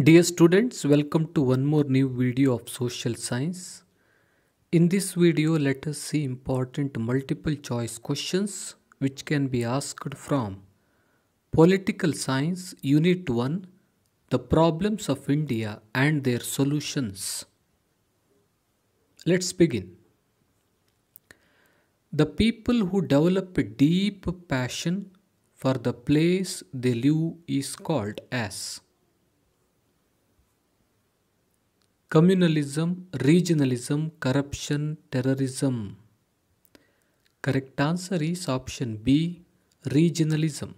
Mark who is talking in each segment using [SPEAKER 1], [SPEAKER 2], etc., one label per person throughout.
[SPEAKER 1] Dear students, welcome to one more new video of social science. In this video, let us see important multiple choice questions which can be asked from Political Science Unit 1, The Problems of India and Their Solutions. Let's begin. The people who develop a deep passion for the place they live is called as communalism, regionalism, corruption, terrorism. Correct answer is option B, regionalism.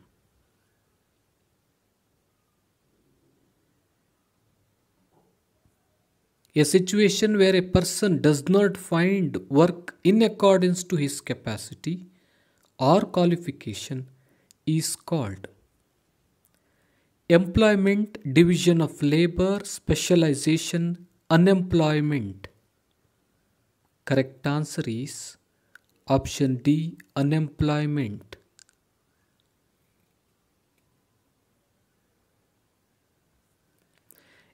[SPEAKER 1] A situation where a person does not find work in accordance to his capacity or qualification is called employment, division of labor, specialization, unemployment. Correct answer is option D, unemployment.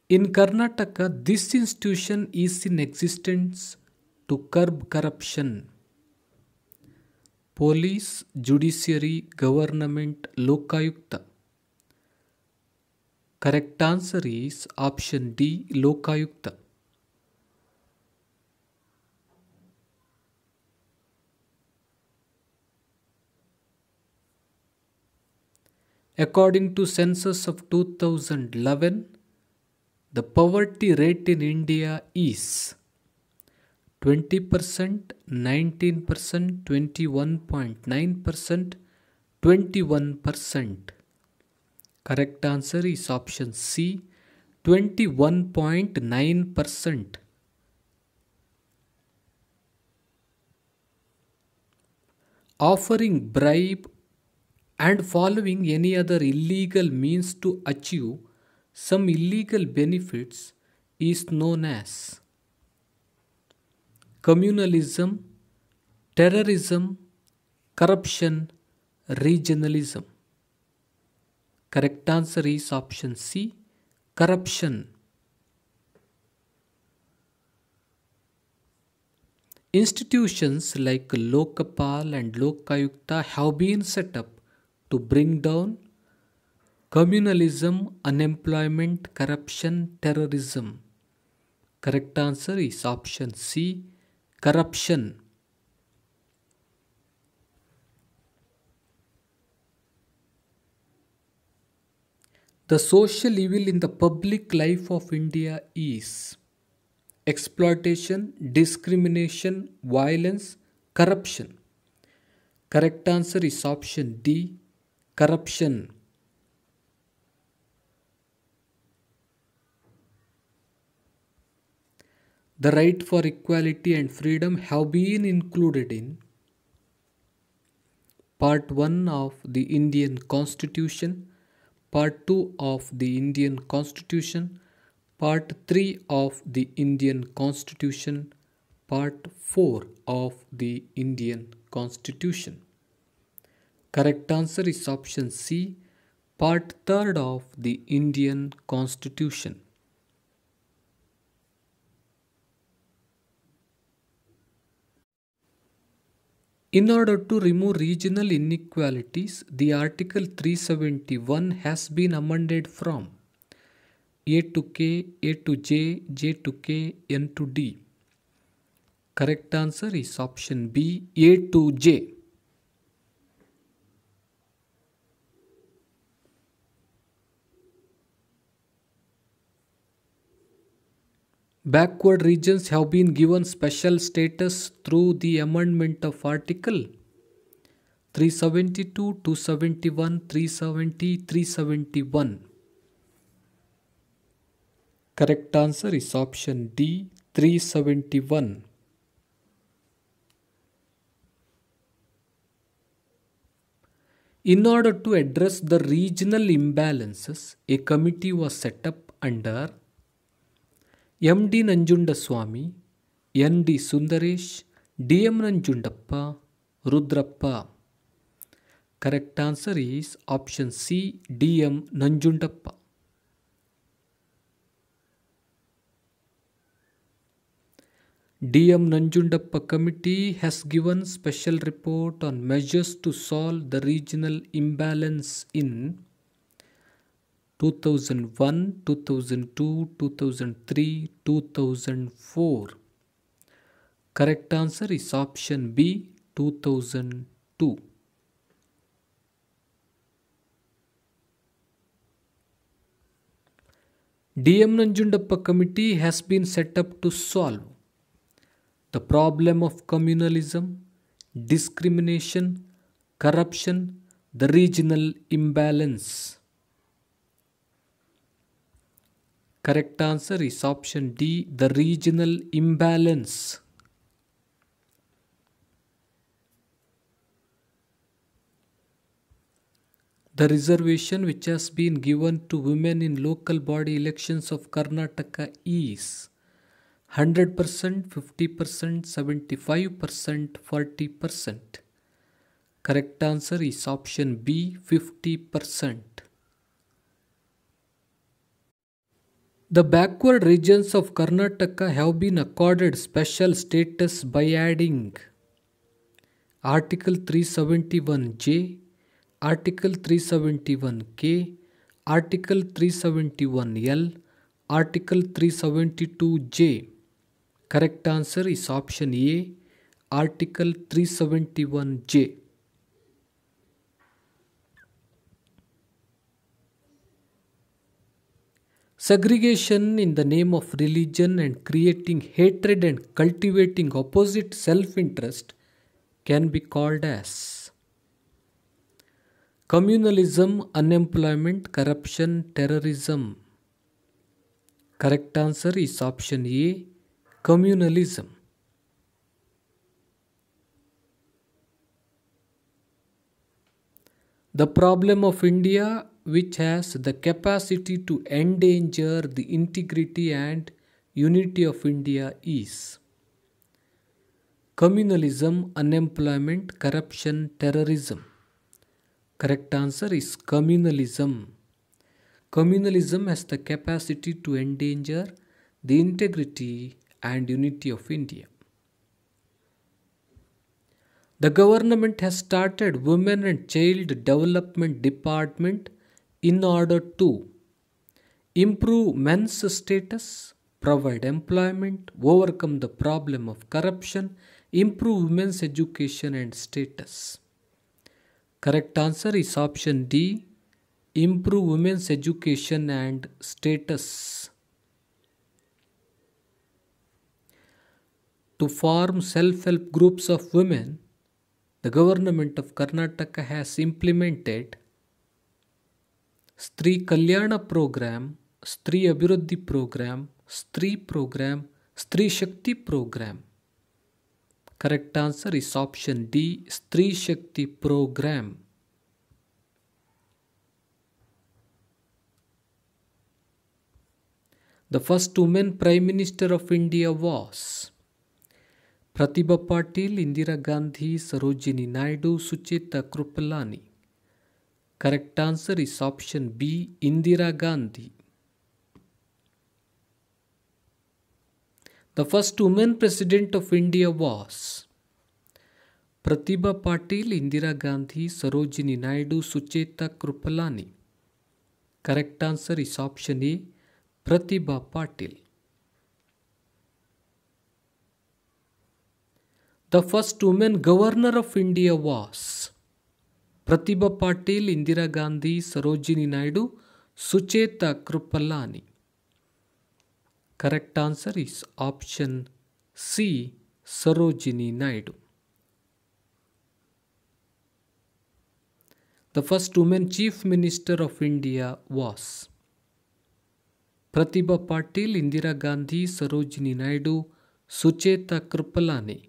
[SPEAKER 1] In Karnataka, this institution is in existence to curb corruption. Police, judiciary, government, Lokayukta. Correct answer is option D, Lokayukta. According to census of 2011, the poverty rate in India is 20%, 19%, 21.9%, 21%. Correct answer is option C, 21.9%. Offering bribe and following any other illegal means to achieve some illegal benefits is known as communalism, terrorism, corruption, regionalism. Correct answer is option C, corruption. Institutions like Lokapal and Lokayukta have been set up to bring down communalism, unemployment, corruption, terrorism. Correct answer is option C, corruption. The social evil in the public life of India is exploitation, discrimination, violence, corruption. Correct answer is option D, corruption. The right for equality and freedom have been included in Part 1 of the Indian Constitution, Part 2 of the Indian Constitution, Part 3 of the Indian Constitution, Part 4 of the Indian Constitution. Correct answer is option C, Part 3 of the Indian Constitution. In order to remove regional inequalities, the Article 371 has been amended from A to K, A to J, J to K, N to D. Correct answer is option B, A to J. Backward regions have been given special status through the amendment of Article 372, 271, 370, 371. Correct answer is option D, 371. In order to address the regional imbalances, a committee was set up under M.D. Nanjundaswamy, N.D. Sundaresh, D.M. Nanjundappa, Rudrappa. Correct answer is option C, D.M. Nanjundappa. DM Nanjundappa committee has given special report on measures to solve the regional imbalance in 2001, 2002, 2003, 2004. Correct answer is option B, 2002. DM Nanjundappa committee has been set up to solve the problem of communalism, discrimination, corruption, the regional imbalance. Correct answer is option D, the regional imbalance. The reservation which has been given to women in local body elections of Karnataka is 100%, 50%, 75%, 40%. Correct answer is option B, 50%. The backward regions of Karnataka have been accorded special status by adding Article 371J, Article 371K, Article 371L, Article 372J. Correct answer is option A, Article 371J. Segregation in the name of religion and creating hatred and cultivating opposite self-interest can be called as communalism, unemployment, corruption, terrorism. Correct answer is option A, communalism. The problem of India, which has the capacity to endanger the integrity and unity of India, is communalism, unemployment, corruption, terrorism. Correct answer is communalism. Communalism has the capacity to endanger the integrity and unity of India. The government has started Women and Child Development Department in order to improve men's status, provide employment, overcome the problem of corruption, improve women's education and status. Correct answer is option D, improve women's education and status. To form self-help groups of women, the government of Karnataka has implemented Stree Kalyana program, Stree Abhiruddhi program, Stree Shakti program. Correct answer is option D, Stree Shakti program. The first woman Prime Minister of India was Pratibha Patil, Indira Gandhi, Sarojini Naidu, Sucheta Kripalani. Correct answer is option B, Indira Gandhi. The first woman President of India was Pratibha Patil, Indira Gandhi, Sarojini Naidu, Sucheta Kripalani. Correct answer is option A, Pratibha Patil. The first woman Governor of India was Pratibha Patil, Indira Gandhi, Sarojini Naidu, Sucheta Kripalani. Correct answer is option C, Sarojini Naidu. The first woman Chief Minister of India was Pratibha Patil, Indira Gandhi, Sarojini Naidu, Sucheta Kripalani.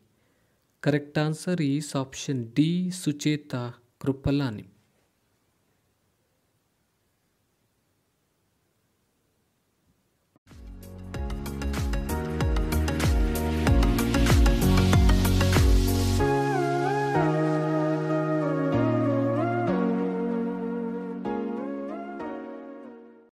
[SPEAKER 1] Correct answer is option D, Sucheta Kripalani.